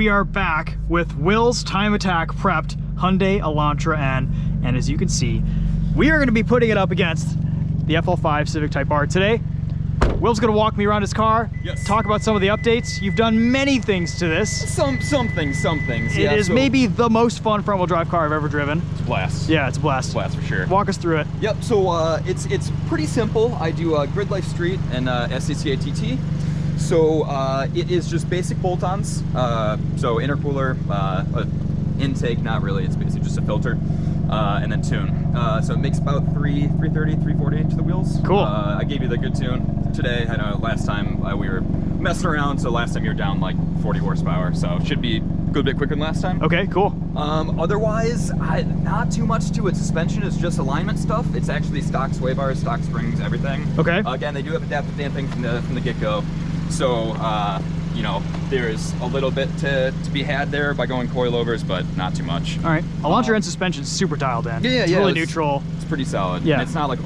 we are back with Will's Time Attack prepped Hyundai Elantra N, and as you can see, we are going to be putting it up against the FL5 Civic Type R today. Will's going to walk me around his car, yes, talk about some of the updates. You've done many things to this. Some things. It is maybe the most fun front-wheel drive car I've ever driven. It's a blast. Yeah, it's a blast. It's a blast for sure. Walk us through it. Yep, so it's pretty simple. I do Grid Life Street and SCCA TT. So it is just basic bolt-ons. So intercooler, intake, not really, it's basically just a filter. And then tune. So it makes about 330, 340 to the wheels. Cool. I gave you the good tune today. I know last time we were messing around, so last time you were down like 40 horsepower, so it should be a good bit quicker than last time. Okay, cool. Otherwise, not too much to it. Suspension is just alignment stuff. It's actually stock sway bars, stock springs, everything. Okay. Again, they do have adaptive damping from the get-go. So, you know, there's a little bit to be had there by going coilovers, but not too much. All right. Elantra N suspension's super dialed in. Yeah, it's really neutral. It's pretty solid. Yeah. And it's not like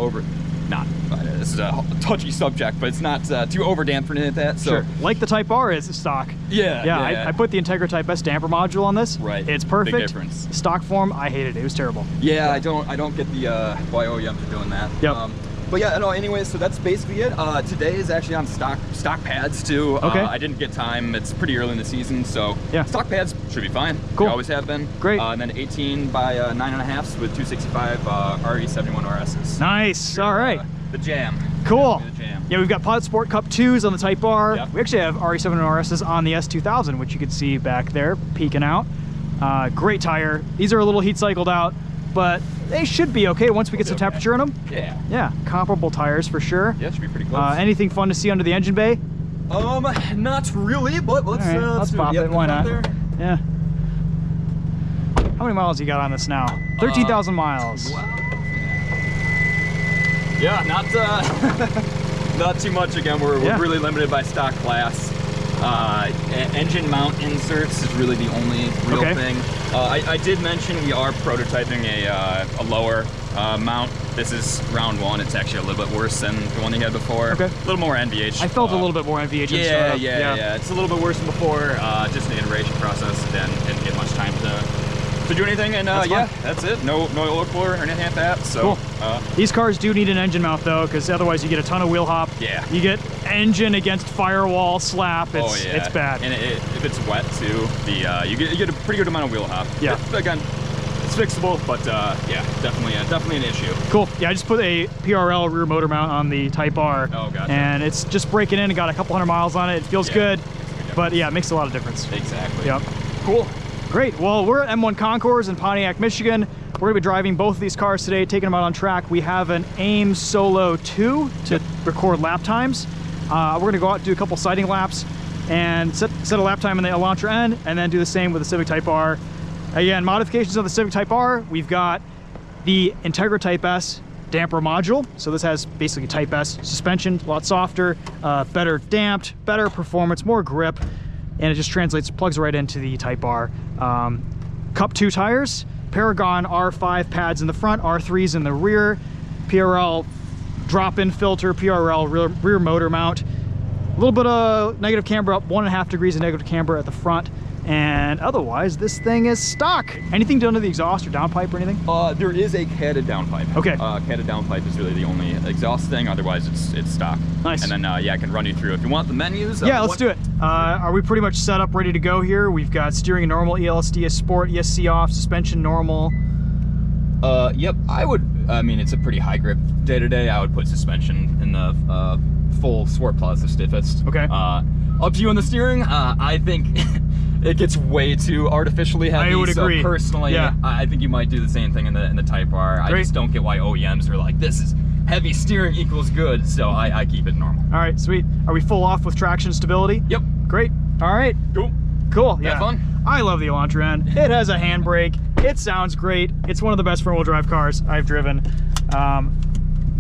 this is a touchy subject, but it's not too over damped or anything like that. So. Sure. Like the Type R is stock. Yeah. I put the Integra Type S damper module on this. Right. It's perfect. Big difference. Stock form, I hated it. It was terrible. Yeah, I don't get the why OEMs are doing that. Yep. But yeah, no, anyways, so that's basically it. Today is actually on stock pads too. Okay. I didn't get time. It's pretty early in the season, so yeah, stock pads should be fine. Cool. They always have been. Great. And then 18 by 9.5s with 265 RE71 RSs. Nice. All right. The jam. Cool. The jam. Yeah, we've got Pod Sport Cup 2s on the Type R. Yep. We actually have RE71 RSs on the S2000, which you can see back there peeking out. Great tire. These are a little heat cycled out, but they should be okay once we get some temperature in them. Yeah. Yeah, comparable tires for sure. Yeah, it should be pretty close. Anything fun to see under the engine bay? Not really, but let's pop it. Why not? There. Yeah. How many miles you got on this now? 13,000 miles. Wow. Yeah, not too much. Again, we're really limited by stock class. Engine mount inserts is really the only real thing. I did mention we are prototyping a lower mount. This is round one. It's actually a little bit worse than the one you had before. Okay. A little more NVH. I felt a little bit more NVH. Yeah. It's a little bit worse than before. Just the iteration process. Didn't get much time to do anything. And that's it. No oil cooler or anything like that. So cool. These cars do need an engine mount though, because otherwise you get a ton of wheel hop. Yeah. You get engine against firewall slap. It's bad. And if it's wet too, you get a pretty good amount of wheel hop. Yeah. Again, it's fixable, but yeah, definitely an issue. Cool. Yeah, I just put a PRL rear motor mount on the Type R. Oh, gotcha. And it's just breaking in and got a couple hundred miles on it. It feels good, but yeah, it makes a lot of difference. Exactly. Yep. Cool. Great. Well, we're at M1 Concours in Pontiac, Michigan. We're going to be driving both of these cars today, taking them out on track. We have an AIM Solo 2 to record lap times. We're going to go out and do a couple sighting laps and set a lap time in the Elantra N, and then do the same with the Civic Type R. Again, modifications of the Civic Type R, we've got the Integra Type S damper module. So this has basically Type S suspension, a lot softer, better damped, better performance, more grip, and it just plugs right into the Type R. Cup 2 tires, Paragon R5 pads in the front, R3s in the rear, PRL drop-in filter, PRL rear motor mount, a little bit of negative camber up, 1.5 degrees of negative camber at the front, and otherwise this thing is stock. Anything done to the exhaust or downpipe or anything? There is a catted downpipe. Okay. Catted downpipe is really the only exhaust thing, otherwise it's stock. Nice. And then yeah, I can run you through if you want the menus. Yeah, let's do it. Are we pretty much set up, ready to go here? We've got steering in normal, ELSD is sport, ESC off, suspension normal. Yep, I mean, it's a pretty high grip day to day. I would put suspension in the full Sport Plus, the stiffest. Okay. Up to you on the steering. I think it gets way too artificially heavy. I would agree. So personally, I think you might do the same thing in the Type R. Great. I just don't get why OEMs are like, this is heavy steering equals good, so I keep it normal. All right, sweet. Are we full off with traction stability? Yep. Great. All right. Cool. Yeah. Have fun. I love the Elantra N. It has a handbrake. It sounds great. It's one of the best front-wheel drive cars I've driven.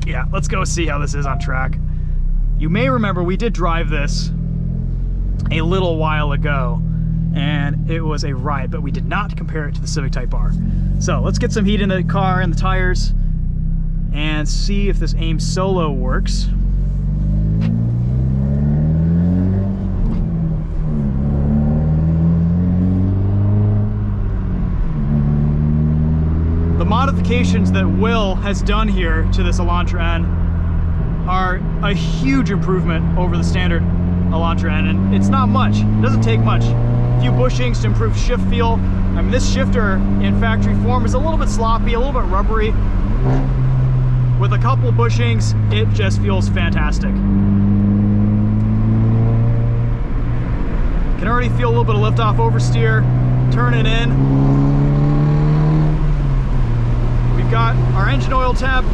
Yeah, let's go see how this is on track. You may remember we did drive this a little while ago, and it was a riot, but we did not compare it to the Civic Type R. So let's get some heat in the car and the tires and see if this AIM Solo works. modifications that Will has done here to this Elantra N are a huge improvement over the standard Elantra N, and it's not much. It doesn't take much. A few bushings to improve shift feel. I mean, this shifter in factory form is a little bit sloppy, a little bit rubbery. With a couple bushings, it just feels fantastic. Can already feel a little bit of lift off oversteer. Turn it in. We've got our engine oil temp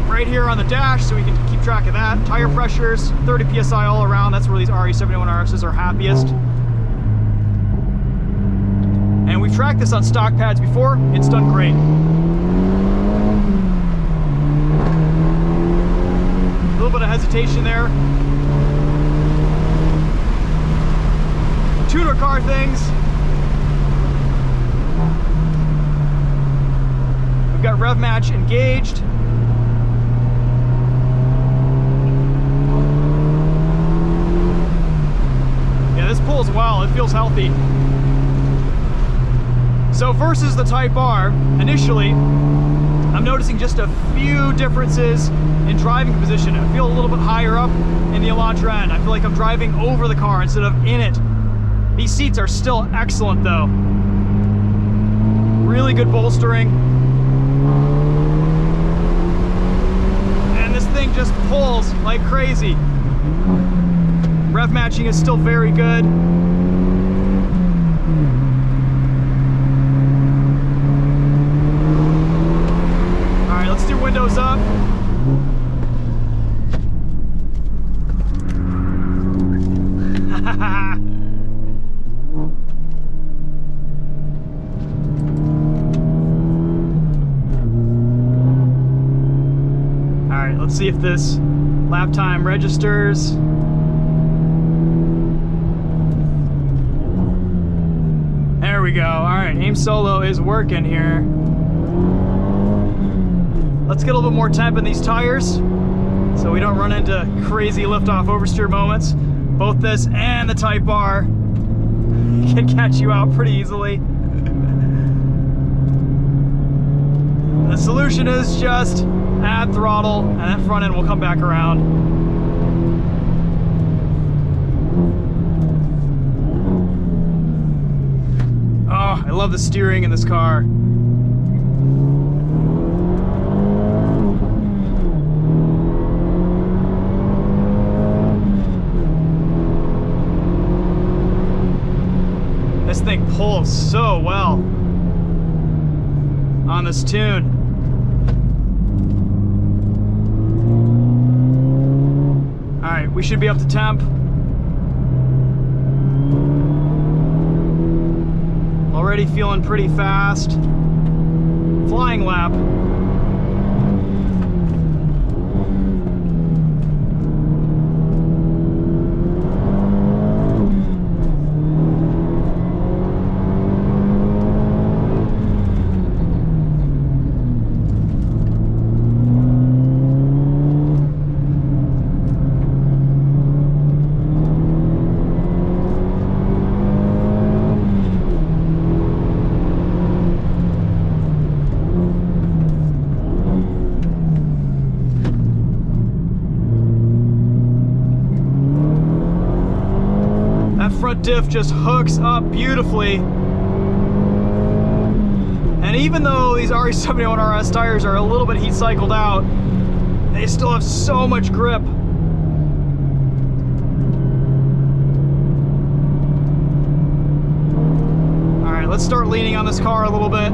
right here on the dash, so we can keep track of that. Tire pressures, 30 PSI all around. That's where these RE71RSs are happiest. And we've tracked this on stock pads before. It's done great. A little bit of hesitation there. Tuner car things. We've got rev match engaged. Yeah, this pulls well. It feels healthy. So versus the Type R, initially, I'm noticing just a few differences in driving position. I feel a little bit higher up in the Elantra N. I feel like I'm driving over the car instead of in it. These seats are still excellent though. Really good bolstering. And this thing just pulls like crazy. Rev matching is still very good. All right, let's do windows up. Let's see if this lap time registers. There we go. All right, aim solo is working here. Let's get a little bit more temp in these tires so we don't run into crazy liftoff oversteer moments. Both this and the Type R can catch you out pretty easily. The solution is just add throttle, and that front end will come back around. Oh, I love the steering in this car. This thing pulls so well on this tune. Alright, we should be up to temp. Already feeling pretty fast. Flying lap. Front diff just hooks up beautifully. And even though these RE71RS tires are a little bit heat cycled out, they still have so much grip. All right, let's start leaning on this car a little bit.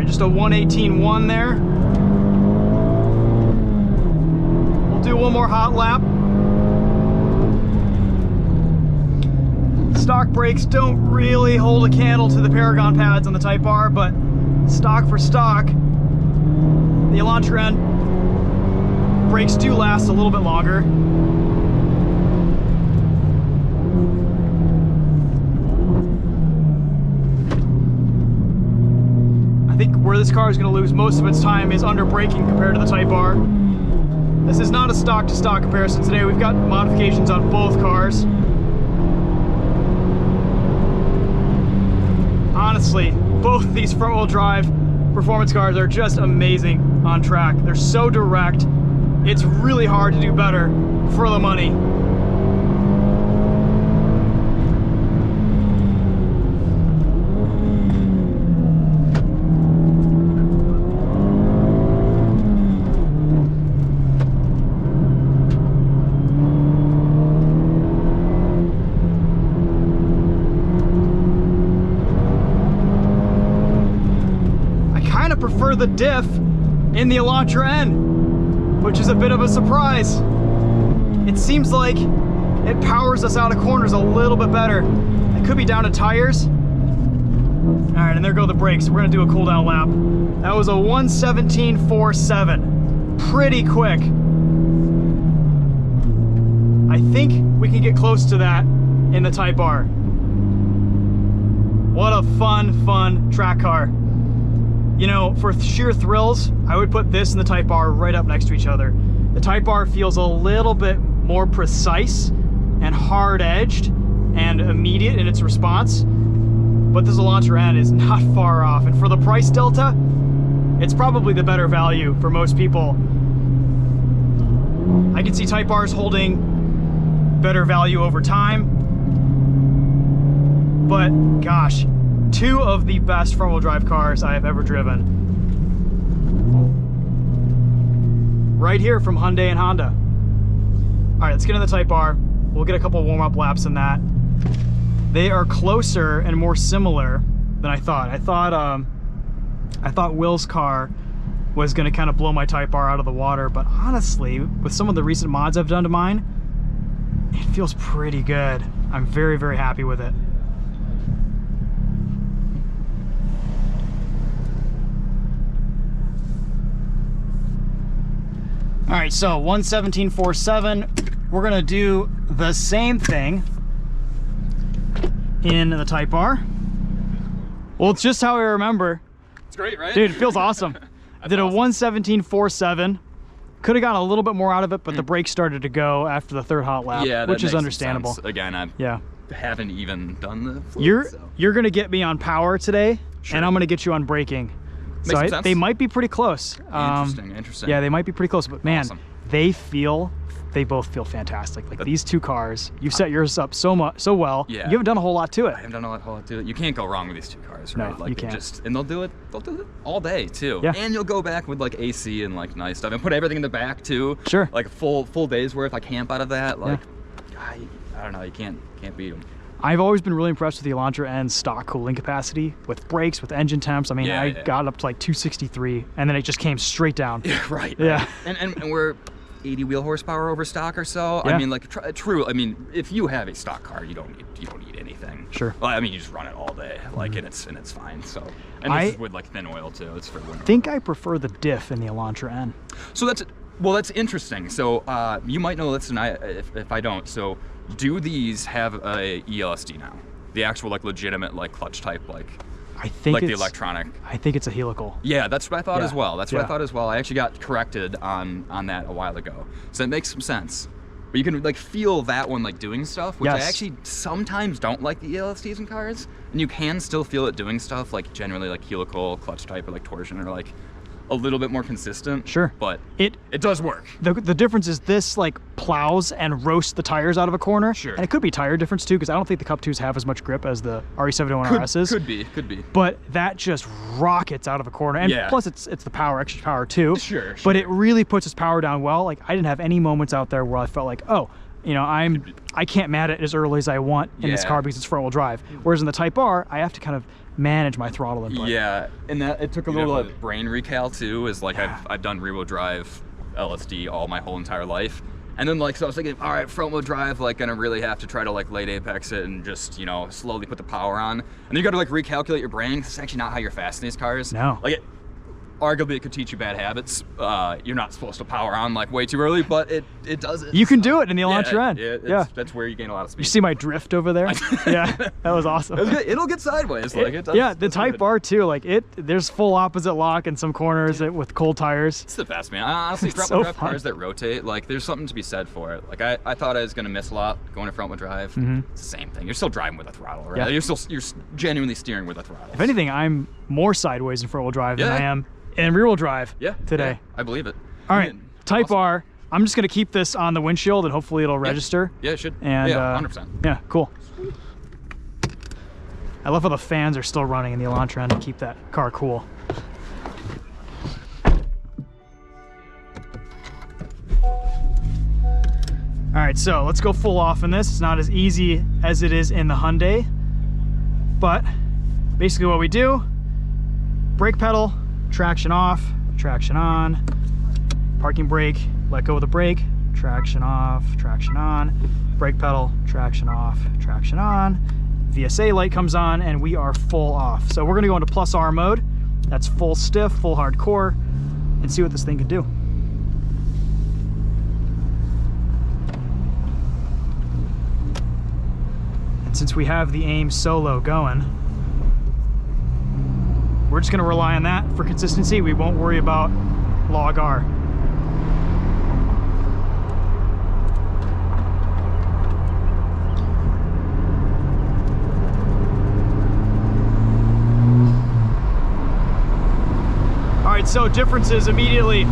Just a 118.1 there. We'll do one more hot lap. Stock brakes don't really hold a candle to the Paragon pads on the Type R, but stock for stock, the Elantra N brakes do last a little bit longer. I think where this car is going to lose most of its time is under braking compared to the Type R. This is not a stock-to-stock comparison today. We've got modifications on both cars. Honestly, both these front-wheel drive performance cars are just amazing on track. They're so direct. It's really hard to do better for the money. Prefer the diff in the Elantra N, which is a bit of a surprise. It seems like it powers us out of corners a little bit better. It could be down to tires. All right, and there go the brakes. We're gonna do a cool down lap. That was a 1:17.47. Pretty quick. I think we can get close to that in the Type R. What a fun track car. You know, for sheer thrills, I would put this and the Type R right up next to each other. The Type R feels a little bit more precise and hard-edged and immediate in its response, but this Elantra N is not far off. And for the price delta, it's probably the better value for most people. I can see Type R's holding better value over time, but gosh, two of the best front-wheel drive cars I have ever driven. Right here from Hyundai and Honda. All right, let's get in the Type R. We'll get a couple warm-up laps in that. They are closer and more similar than I thought. I thought Will's car was gonna kind of blow my Type R out of the water, but honestly, with some of the recent mods I've done to mine, it feels pretty good. I'm very happy with it. All right, so 1:17.47. We're gonna do the same thing in the Type R. Well, it's just how I remember. It's great, right? Dude, it feels awesome. I did awesome. A 1:17.47. Could have gotten a little bit more out of it, but the brakes started to go after the third hot lap, yeah, which is understandable. Again, I haven't even done the fluid, You're gonna get me on power today, and I'm gonna get you on braking. Makes So they might be pretty close. Interesting. Yeah, they might be pretty close, but man, Awesome. they both feel fantastic. Like these two cars, you set yours up so well. Yeah. You haven't done a whole lot to it. I haven't done a whole lot to it. You can't go wrong with these two cars, right? No, like you can't. And they'll do it all day too. Yeah. And you'll go back with like AC and like nice stuff and put everything in the back too. Sure. Like a full day's worth. I camp out of that. Like, I don't know. You can't beat them. I've always been really impressed with the Elantra N's stock cooling capacity with brakes, with engine temps. I mean, I got up to like 263, and then it just came straight down. Yeah, right. Yeah. And we're 80 wheel horsepower over stock or so. Yeah. I mean, like true. I mean, if you have a stock car, you don't need anything. Sure. Well, I mean, you just run it all day, like, and it's fine. So, and this is with like thin oil too. It's for winter. I think I prefer the diff in the Elantra N. So that's interesting. So you might know this, and if I don't. So do these have a ELSD now? The actual like legitimate like clutch type like. I think like it's the electronic. I think it's a helical. Yeah, that's what I thought as well. That's what Yeah. I thought as well. I actually got corrected on that a while ago, so it makes some sense. But you can like feel that one like doing stuff, which I actually sometimes don't like the ELSDs in cars, and you can still feel it doing stuff like generally like helical, clutch type, or like torsion, or like a little bit more consistent. Sure. But it does work. The difference is this like plows and roasts the tires out of a corner. Sure. And it could be tire difference too, because I don't think the Cup 2s have as much grip as the RE701RSs. Could be. But that just rockets out of a corner. And plus it's the power, extra power too. Sure. But it really puts its power down well. Like I didn't have any moments out there where I felt like, oh, you know, I can't mat it as early as I want in this car because it's front wheel drive. Whereas in the Type R, I have to kind of manage my throttle input. Yeah, and that it took a little brain recal too. Is like I've done rear wheel drive LSD all my whole entire life, and then like so I was thinking, all right, front wheel drive, like gonna really have to try to like late apex it and just slowly put the power on, and then you got to like recalculate your brain because it's actually not how you're fast in these cars. No. Like arguably it could teach you bad habits. You're not supposed to power on like way too early, but it does it. You can do it in the Elantra N. Yeah, that's where you gain a lot of speed. You see my drift over there? Yeah, that was awesome. It'll get sideways, like it does. Yeah, the Type R too, like there's full opposite lock in some corners with cold tires. It's the best, man. Honestly, front wheel drive cars that rotate, like there's something to be said for it. Like I thought I was gonna miss a lot going to front wheel drive. It's the same thing. You're still driving with a throttle, right? Yeah. You're genuinely steering with a throttle. If anything, I'm more sideways in front wheel drive than I am in rear wheel drive today. Yeah, I believe it. All right, Type R. I'm just gonna keep this on the windshield and hopefully it'll register. Yeah, it should. And, yeah, 100%. Yeah, cool. I love how the fans are still running in the Elantra N to keep that car cool. All right, so let's go full off in this. It's not as easy as it is in the Hyundai, but basically what we do, brake pedal, traction off, traction on, parking brake, let go of the brake, traction off, traction on, brake pedal, traction off, traction on, VSA light comes on, and we are full off. So we're gonna go into plus R mode. That's full stiff, full hardcore, and see what this thing can do. And since we have the AIM Solo going, we're just gonna rely on that for consistency. We won't worry about log R. All right, so differences immediately.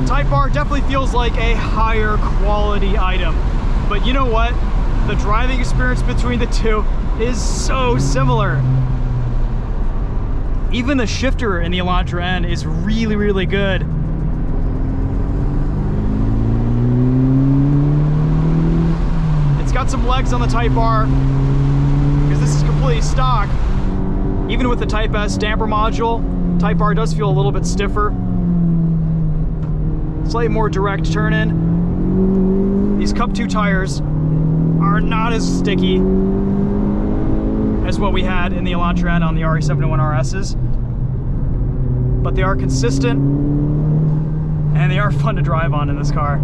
Type R definitely feels like a higher quality item, but you know what? The driving experience between the two is so similar. Even the shifter in the Elantra N is really, really good. It's got some legs on the Type R because this is completely stock. Even with the Type S damper module, Type R does feel a little bit stiffer. Slightly more direct turn in. These Cup 2 tires are not as sticky as what we had in the Elantra N on the RE701 RS's, but they are consistent and they are fun to drive on in this car.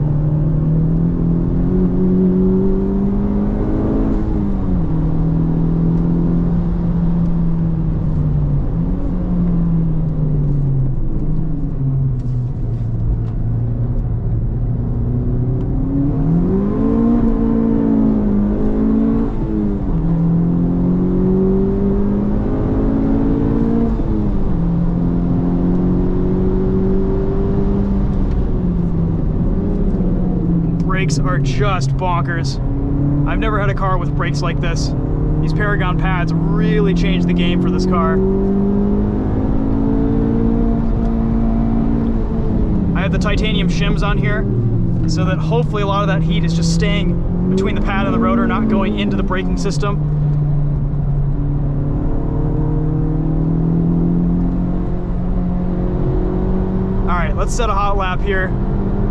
Brakes are just bonkers. I've never had a car with brakes like this. These Paragon pads really changed the game for this car. I have the titanium shims on here so that hopefully a lot of that heat is just staying between the pad and the rotor, not going into the braking system. All right, let's set a hot lap here.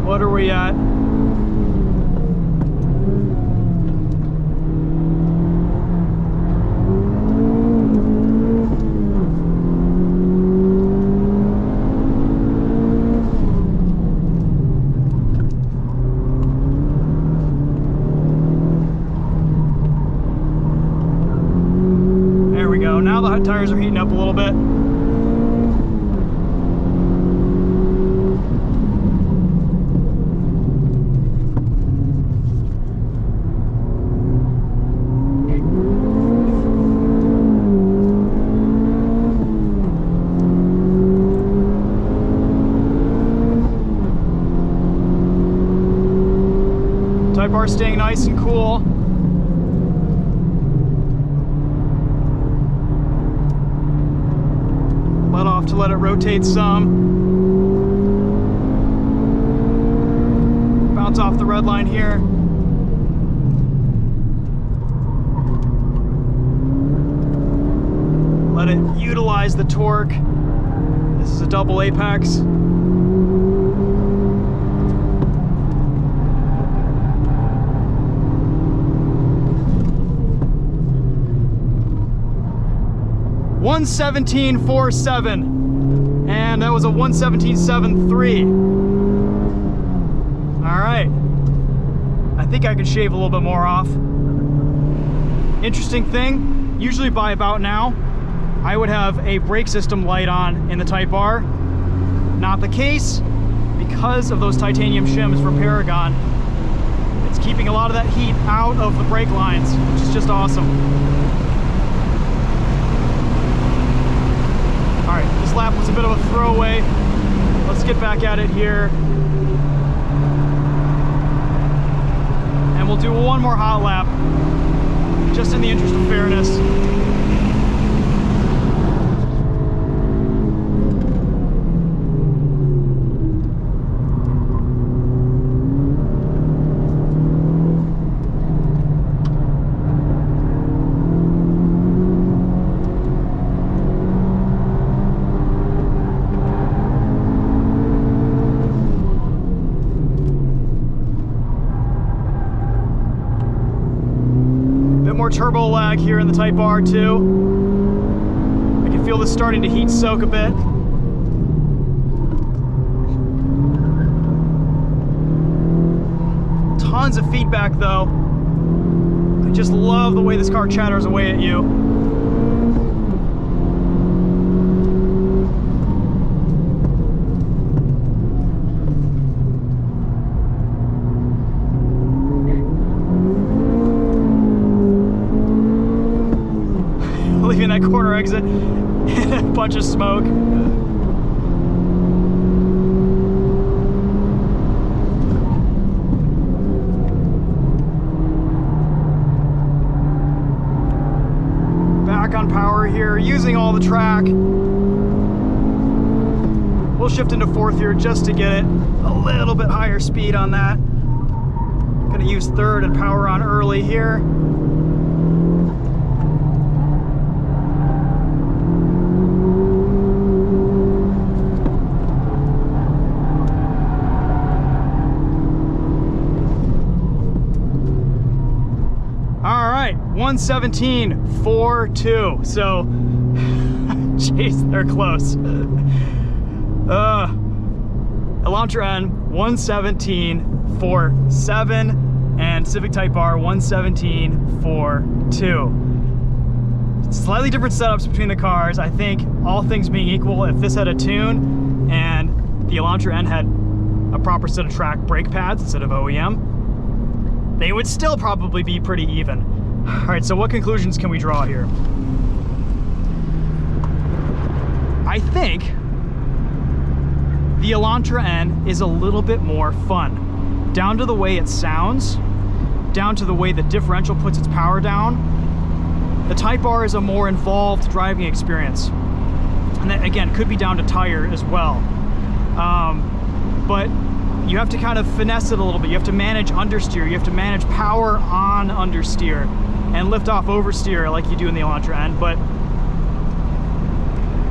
What are we at? Now the tires are heating up a little bit. Type R staying nice and cool. Let off to let it rotate some. Bounce off the red line here. Let it utilize the torque. This is a double apex. .117.47, and and that was a 117.73. All right. I think I could shave a little bit more off. Interesting thing, usually by about now, I would have a brake system light on in the Type R. Not the case, because of those titanium shims from Paragon. It's keeping a lot of that heat out of the brake lines, which is just awesome. All right, this lap was a bit of a throwaway. Let's get back at it here. And we'll do one more hot lap, just in the interest of fairness. More turbo lag here in the Type R too. I can feel this starting to heat soak a bit. Tons of feedback though. I just love the way this car chatters away at you. Leaving that corner exit and a bunch of smoke. Back on power here, using all the track. We'll shift into fourth here just to get it a little bit higher speed on that. Gonna use third and power on early here. All right, 117.42. So, jeez, they're close. Elantra N 117.47 and Civic Type R 117.42. Slightly different setups between the cars. I think all things being equal, if this had a tune and the Elantra N had a proper set of track brake pads instead of OEM, they would still probably be pretty even. All right, so what conclusions can we draw here? I think the Elantra N is a little bit more fun. Down to the way it sounds, down to the way the differential puts its power down. The Type R is a more involved driving experience. And that, again, could be down to tire as well. But you have to kind of finesse it a little bit. You have to manage understeer. You have to manage power on understeer and lift off oversteer like you do in the Elantra N. But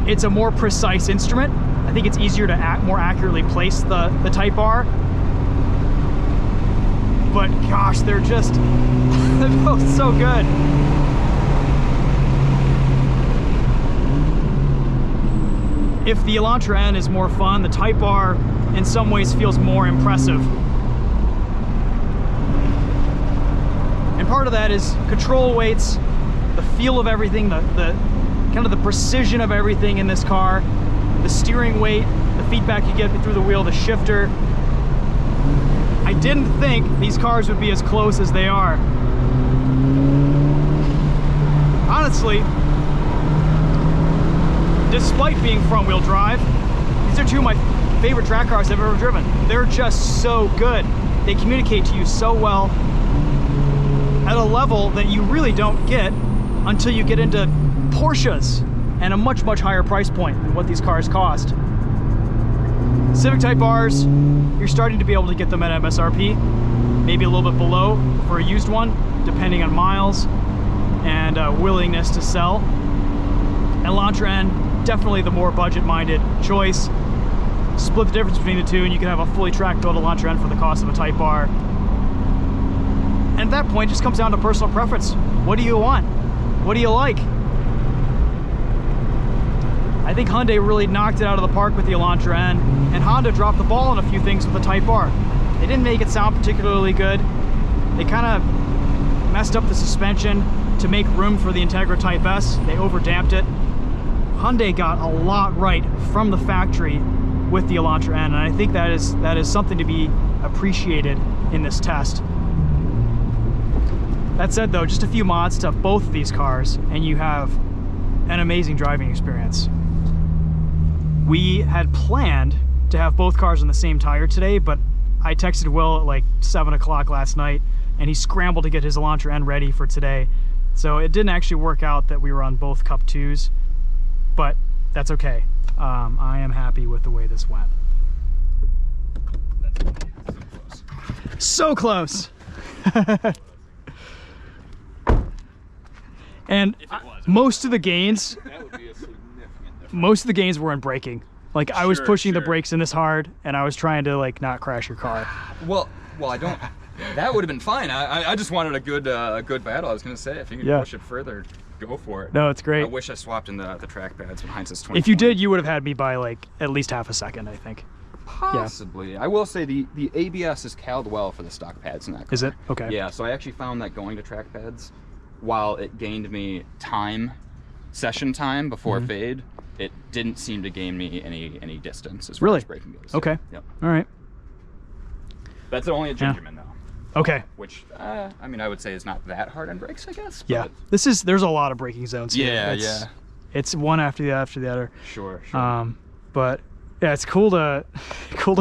it's a more precise instrument. I think it's easier to more accurately place the Type R. But gosh, they're just, they're both so good. If the Elantra N is more fun, the Type R in some ways feels more impressive. And part of that is control weights, the feel of everything, the kind of the precision of everything in this car, the steering weight, the feedback you get through the wheel, the shifter. I didn't think these cars would be as close as they are. Honestly, despite being front-wheel drive, these are two of my favorite track cars I've ever driven. They're just so good. They communicate to you so well at a level that you really don't get until you get into Porsches and a much, much higher price point than what these cars cost. Civic Type Rs, you're starting to be able to get them at MSRP, maybe a little bit below for a used one, depending on miles and willingness to sell. Elantra N, definitely the more budget-minded choice. Split the difference between the two and you can have a fully tracked built Elantra N for the cost of a Type R. And at that point, it just comes down to personal preference. What do you want? What do you like? I think Hyundai really knocked it out of the park with the Elantra N, and Honda dropped the ball on a few things with the Type R. They didn't make it sound particularly good. They kind of messed up the suspension to make room for the Integra Type S. They overdamped it. Hyundai got a lot right from the factory with the Elantra N, and I think that is something to be appreciated in this test. That said though, just a few mods to both of these cars and you have an amazing driving experience. We had planned to have both cars on the same tire today, but I texted Will at like 7 o'clock last night and he scrambled to get his Elantra N ready for today. So it didn't actually work out that we were on both Cup 2s, but that's okay. I am happy with the way this went. So close. And most of the gains, were in braking. Like I was pushing the brakes in this hard, and I was trying to like not crash your car. Well, I don't. That would have been fine. I just wanted a good battle. I was gonna say if you could push it further, go for it. No, it's great. I wish I swapped in the track pads when hindsight's 20. If you did, you would have had me by like at least half a second, I think. Possibly. Yeah. I will say the ABS is caled well for the stock pads in that car. Is it? Okay. Yeah. So I actually found that going to track pads, while it gained me session time before fade, it didn't seem to gain me any distance as far as braking goes. Okay. Yep. All right. That's only a Gingerman though. Okay. Which I mean, I would say is not that hard on brakes, I guess. Yeah. There's a lot of braking zones here. Yeah. It's one after the other. Sure. But yeah, it's cool to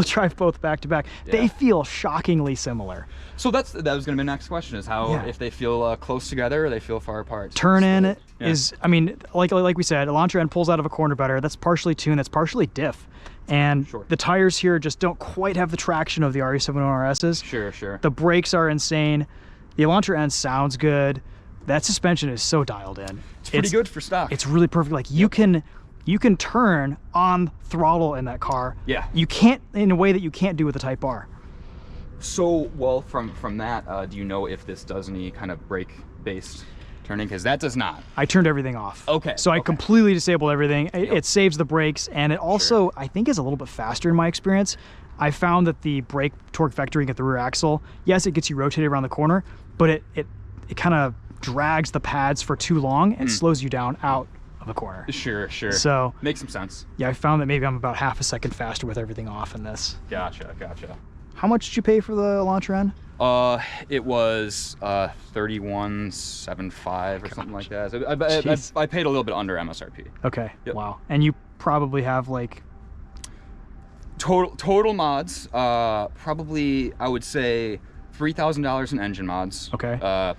drive both back to back. Yeah. They feel shockingly similar. So that was going to be the next question: is how if they feel close together or they feel far apart. Turn in is, I mean, like we said, Elantra N pulls out of a corner better. That's partially tune. That's partially diff. And the tires here just don't quite have the traction of the RE71 RSs. Sure. The brakes are insane. The Elantra N sounds good. That suspension is so dialed in. It's pretty good for stock. It's really perfect. Like you can turn on throttle in that car. Yeah. You can't, in a way that you can't do with the Type R. So, well, from that, do you know if this does any kind of brake-based turning? Because that does not. I turned everything off. Okay. So I completely disabled everything. It saves the brakes, and it also, I think, is a little bit faster in my experience. I found that the brake torque vectoring at the rear axle, yes, it gets you rotated around the corner, but it kind of drags the pads for too long and slows you down out of the corner. Sure. So makes some sense. Yeah, I found that maybe I'm about half a second faster with everything off in this. Gotcha. How much did you pay for the Elantra N? It was $31.75 or something like that. I paid a little bit under MSRP. Okay. Yep. Wow. And you probably have like total mods. Probably I would say $3,000 in engine mods. Okay.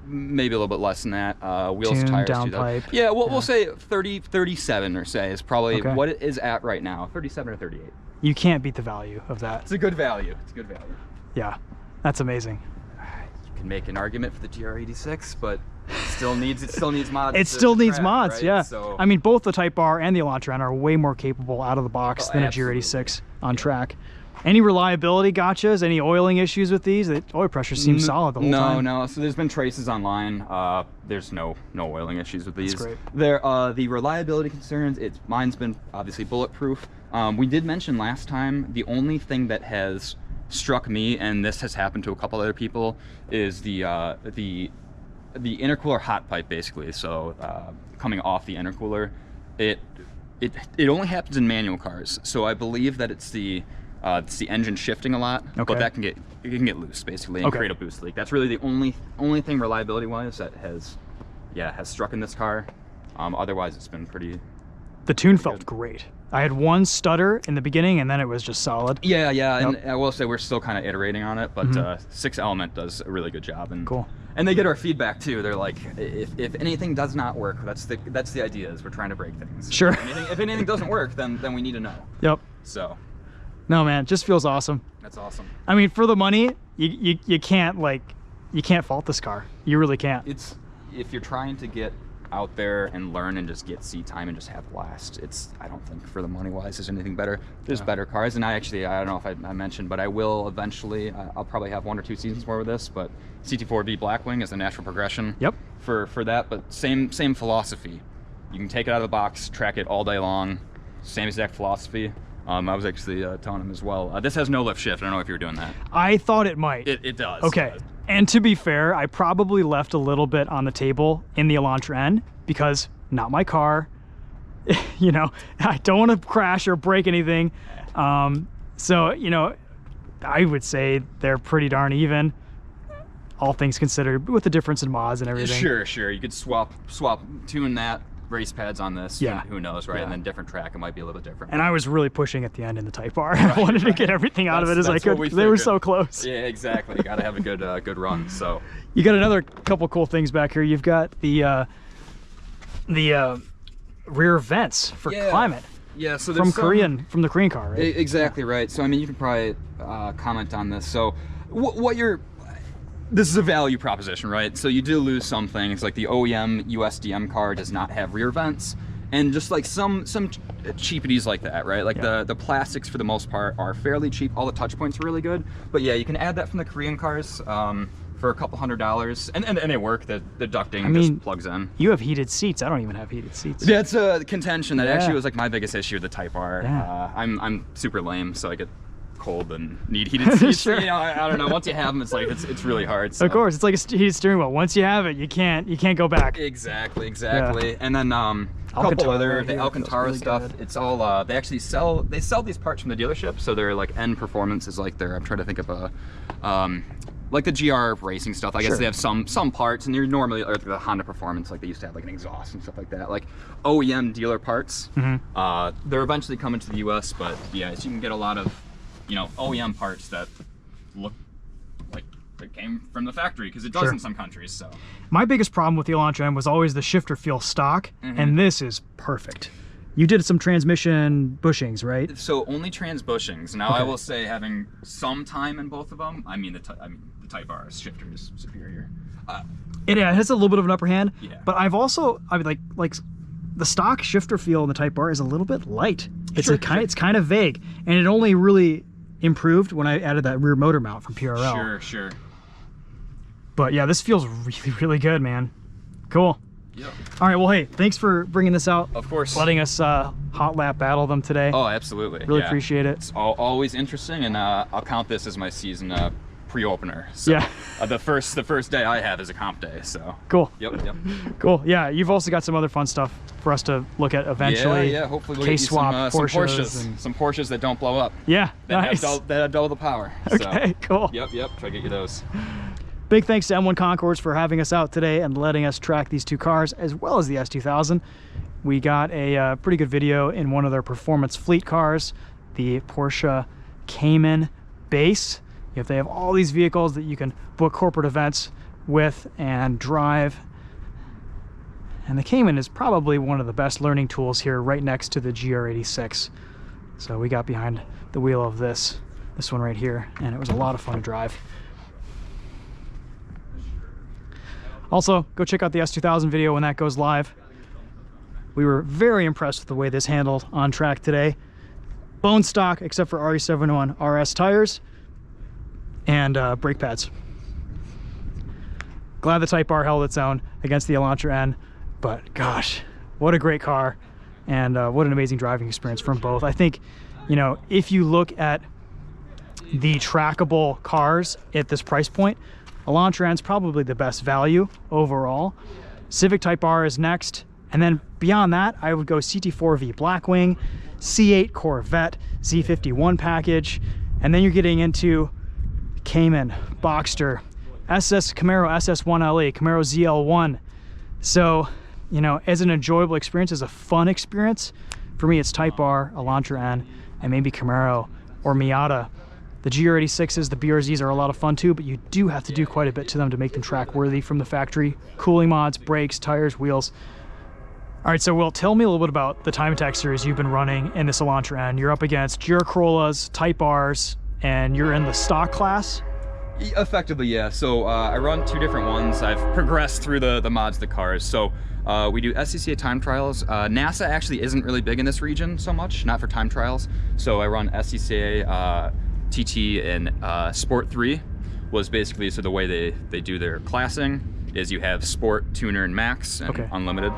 Maybe a little bit less than that. Wheels, Tune, tires, downpipe. Yeah, we'll say 37 or say is probably what it is at right now. 37 or 38. You can't beat the value of that. It's a good value. Yeah, that's amazing. You can make an argument for the GR86, but it still needs mods. It still needs mods, right? yeah. So, I mean, both the Type R and the Elantra N are way more capable out of the box than a GR86 on track. Any reliability gotchas? Any oiling issues with these? The oil pressure seems solid the whole time. No. So there's been traces online. There's no oiling issues with these. That's great. The reliability concerns. Mine's been obviously bulletproof. We did mention last time the only thing that has struck me, and this has happened to a couple other people, is the intercooler hot pipe basically. So coming off the intercooler, it only happens in manual cars. So I believe that it's the engine shifting a lot, but that can get loose basically and create a boost leak. That's really the only thing reliability wise that has struck in this car. Otherwise it's been pretty. The tune felt great. I had one stutter in the beginning and then it was just solid. Yeah, and I will say we're still kind of iterating on it, but 6 Element does a really good job. And cool. And they get our feedback too. They're like, if anything does not work, that's the idea, is we're trying to break things. Sure. If anything doesn't work, then we need to know. Yep. So. No, man, it just feels awesome. That's awesome. I mean, for the money, you can't fault this car. You really can't. If you're trying to get out there and learn and just get seat time and just have blast, I don't think for the money wise there's anything better. There's better cars, and I don't know if I mentioned, but I will eventually. I'll probably have 1 or 2 seasons more with this, but CT4V Blackwing is the natural progression. Yep. For that, but same philosophy. You can take it out of the box, track it all day long. Same exact philosophy. I was actually telling him as well. This has no lift shift. I don't know if you were doing that. I thought it might. It does. Okay. And to be fair, I probably left a little bit on the table in the Elantra N because not my car. You know, I don't want to crash or break anything. So, you know, I would say they're pretty darn even, all things considered, with the difference in mods and everything. Sure. You could swap, tune that, race pads on this. Yeah. Who knows, right? And then different track, it might be a little bit different. And I was really pushing at the end in the Type R. I wanted to get everything out of it as I could. They were so close. Yeah, exactly. You got to have a good run. So you got another couple cool things back here. You've got the rear vents for climate. Yeah, so from the Korean car, right? Exactly right. So I mean, you can probably comment on this. So this is a value proposition, right? So you do lose some things, like the OEM USDM car does not have rear vents, and just like some cheapities like that, right? Like the plastics for the most part are fairly cheap. All the touch points are really good, but yeah, you can add that from the Korean cars. For a couple $100, and they work. The ducting just plugs in. You have heated seats. I don't even have heated seats. That's a contention that actually was like my biggest issue with the Type R. I'm super lame, so I get cold and need heated seats. Sure. You know, I don't know. Once you have them, it's like it's really hard. So. Of course, it's like a heated steering wheel. Once you have it, you can't go back. Exactly. Yeah. And then a couple other the Alcantara really stuff. Good. It's all they actually sell. They sell these parts from the dealership, so they're like N Performance is like their. I'm trying to think of a. Like the GR racing stuff, I guess they have some parts, and they're normally or the Honda Performance, like they used to have like an exhaust and stuff like that, like OEM dealer parts. They're eventually coming to the US, but yeah, so you can get a lot of, you know, OEM parts that look like they came from the factory, because it does in some countries. So my biggest problem with the Elantra N was always the shifter feel stock, and this is perfect. You did some transmission bushings, right? So only trans bushings. Now I will say, having some time in both of them, I mean the Type R's shifter is superior. It has a little bit of an upper hand. Yeah. But I've also like the stock shifter feel in the Type R is a little bit light. It's it's kind of vague, and it only really improved when I added that rear motor mount from PRL. Sure. But yeah, this feels really good, man. Cool. Yep. All right, well, hey, thanks for bringing this out. Of course. Letting us hot lap battle them today. Oh, absolutely. Really appreciate it. It's always interesting, and I'll count this as my season pre-opener. So, the first day I have is a comp day, so. Cool. Yep. Cool. Yeah, you've also got some other fun stuff for us to look at eventually. Yeah. Hopefully we'll get some Porsches that don't blow up. Yeah, that have double the power. Okay, cool. Yep. Try to get you those. Big thanks to M1 Concours for having us out today and letting us track these two cars, as well as the S2000. We got a pretty good video in one of their performance fleet cars, the Porsche Cayman base. If they have all these vehicles that you can book corporate events with and drive. And the Cayman is probably one of the best learning tools here, right next to the GR86. So we got behind the wheel of this one right here, and it was a lot of fun to drive. Also, go check out the S2000 video when that goes live. We were very impressed with the way this handled on track today. Bone stock, except for RE701 RS tires and brake pads. Glad the Type R held its own against the Elantra N, but gosh, what a great car, and what an amazing driving experience from both. I think, you know, if you look at the trackable cars at this price point, Elantra N is probably the best value overall. Civic Type R is next, and then beyond that, I would go CT4V Blackwing, C8 Corvette, Z51 package, and then you're getting into Cayman, Boxster, Camaro SS1 LE, Camaro ZL1. So, you know, as an enjoyable experience, as a fun experience, for me it's Type R, Elantra N, and maybe Camaro or Miata. The GR86s, the BRZs are a lot of fun too, but you do have to do quite a bit to them to make them track worthy from the factory. Cooling mods, brakes, tires, wheels. All right, so Will, tell me a little bit about the time attack series you've been running in this Elantra N. You're up against GR Corollas, Type Rs, and you're in the stock class? Effectively, yeah. So I run two different ones. I've progressed through the mods of the cars. So we do SCCA time trials. NASA actually isn't really big in this region so much, not for time trials. So I run SCCA, TT, and Sport 3 was basically, so the way they do their classing is you have Sport, Tuner, and Max, and Unlimited.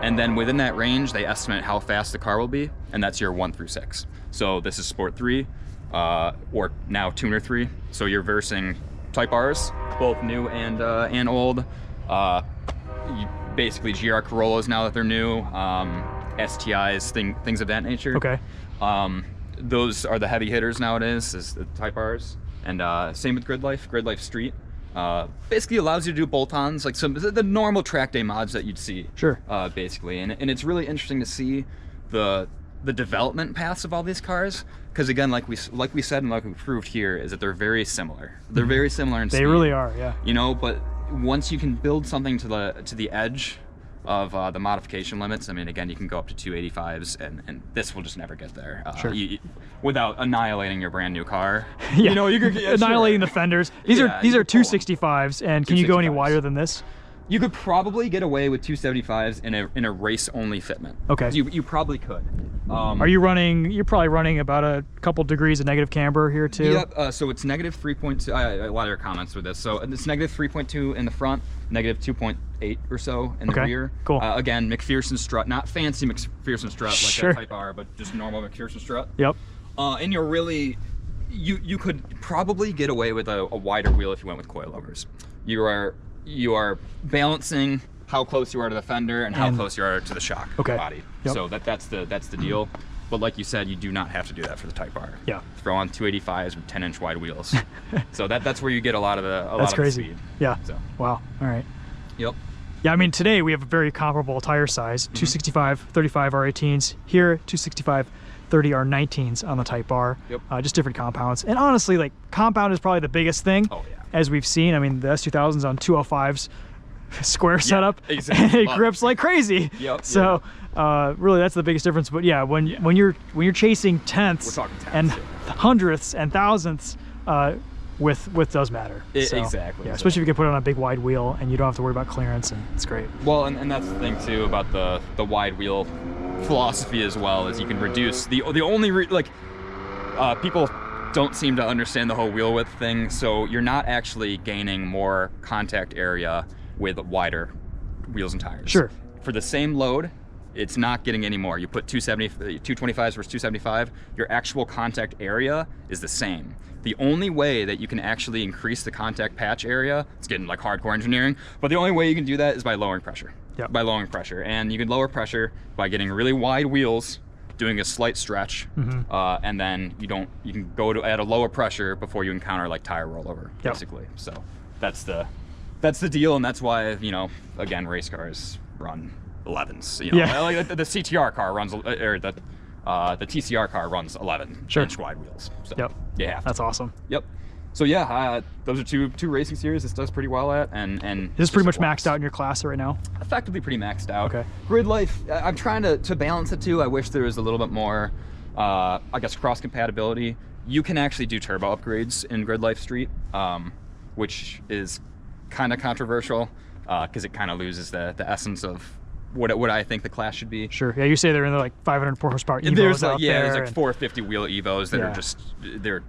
And then within that range, they estimate how fast the car will be, and that's your 1 through 6. So this is Sport 3, or now Tuner 3. So you're versing Type Rs, both new and old. Basically GR Corollas now that they're new, STIs, things of that nature. Okay. Those are the heavy hitters nowadays, is the Type Rs. And same with Grid Life Street. Basically allows you to do bolt-ons, like the normal track day mods that you'd see. Sure. Basically, and it's really interesting to see the development paths of all these cars, because again, like we said and like we proved here, is that they're very similar. They're very similar in speed. They really are, yeah. You know, but once you can build something to the edge of the modification limits, I mean, again, you can go up to 285s, and this will just never get there. Sure. Without annihilating your brand new car. Yeah. You know, you could annihilating the fenders. These are 265s, and can you go any wider than this? You could probably get away with 275s in a race only fitment. Okay. You probably could. Are you running? You're probably running about a couple degrees of negative camber here too. Yep. So it's negative 3.2. A lot of your comments with this. So it's negative 3.2 in the front, negative 2.8 or so in the rear. Cool. Again, McPherson strut, not fancy McPherson strut like Sure. that Type R, but just normal McPherson strut. Yep. And you're really, you could probably get away with a wider wheel if you went with coilovers. You are balancing how close you are to the fender and how close you are to the shock body. Yep. So that's the deal. But like you said, you do not have to do that for the Type R. Yeah. Throw on 285s with 10-inch wide wheels. So that's where you get a lot of the That's crazy. speed. Yeah. So. Wow. All right. Yep. Yeah, I mean, today we have a very comparable tire size, 265, 35 R18s. Here, 265, 30 R19s on the Type R. Yep. Just different compounds. And honestly, like, compound is probably the biggest thing. Oh, yeah. As we've seen. I mean, the S2000's on 205s, square setup, exactly. and it grips like crazy. Yep. So, really, that's the biggest difference. But yeah, when you're chasing tenths, We're talking tenths, and hundredths and thousandths, width does matter. So, exactly. Yeah, especially if you can put it on a big wide wheel and you don't have to worry about clearance, and it's great. Well, and that's the thing too about the wide wheel philosophy as well, is you can reduce the only people don't seem to understand the whole wheel width thing. So you're not actually gaining more contact area with wider wheels and tires. Sure. For the same load, it's not getting any more. You put 225s versus 275, your actual contact area is the same. The only way that you can actually increase the contact patch area, it's getting like hardcore engineering, but the only way you can do that is by lowering pressure. Yep. By lowering pressure. And you can lower pressure by getting really wide wheels, doing a slight stretch, and then you can go to at a lower pressure before you encounter like tire rollover, basically. So that's the deal, and that's why, you know, again, race cars run 11s. You know, like the CTR car runs, or the TCR car runs 11-inch wide wheels. So yeah, that's awesome. Yep. So yeah, those are two racing series this does pretty well at, and this is pretty much maxed out in your class right now. Effectively pretty maxed out. Okay. Grid Life, I'm trying to balance it too. I wish there was a little bit more, I guess, cross compatibility. You can actually do turbo upgrades in Grid Life Street, which is kind of controversial because it kind of loses the essence of what I think the class should be. Sure. Yeah, you say they're in the like 504 horsepower Evos there's out there. There's like 450 wheel Evos that are they're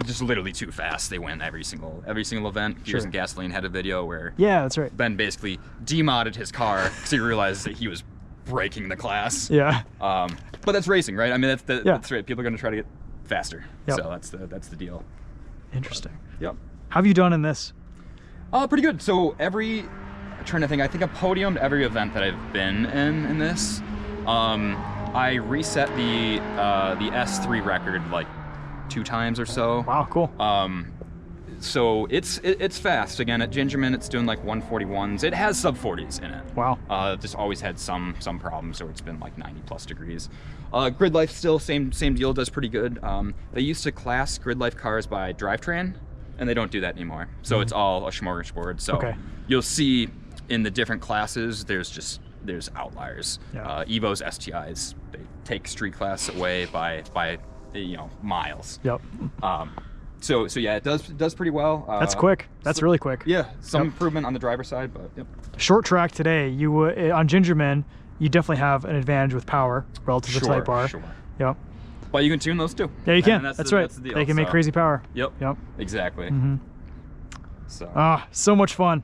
just literally too fast. They win every single event. Gears and Gasoline had a video where that's right. Ben basically demodded his car because he realized that he was breaking the class. Yeah. But that's racing, right? I mean, that's right. People are going to try to get faster. Yep. So that's the deal. Interesting. Yep. How have you done in this? Pretty good. So I'm trying to think, I think I podiumed every event that I've been in this. I reset the S3 record like 2 times or so. Wow, cool. So it's fast. Again, at Gingerman, it's doing like 141s. It has sub 40s in it. Wow. Just always had some problems, or it's been like 90+ degrees. Grid Life still same deal, does pretty good. They used to class Grid Life cars by drivetrain, and they don't do that anymore. So it's all a smorgasbord. So you'll see in the different classes, there's outliers. Evos, STIs, they take street class away by miles. Yep. So yeah, it does pretty well. That's quick. That's really quick. Yeah, some improvement on the driver's side, but yep. Short track today, you on Gingerman, you definitely have an advantage with power relative to Type R. Sure. Yep. But you can tune those too. Yeah, you can. That's right. That's the deal. They can make crazy power. Yep. Exactly. Mm-hmm. So so much fun.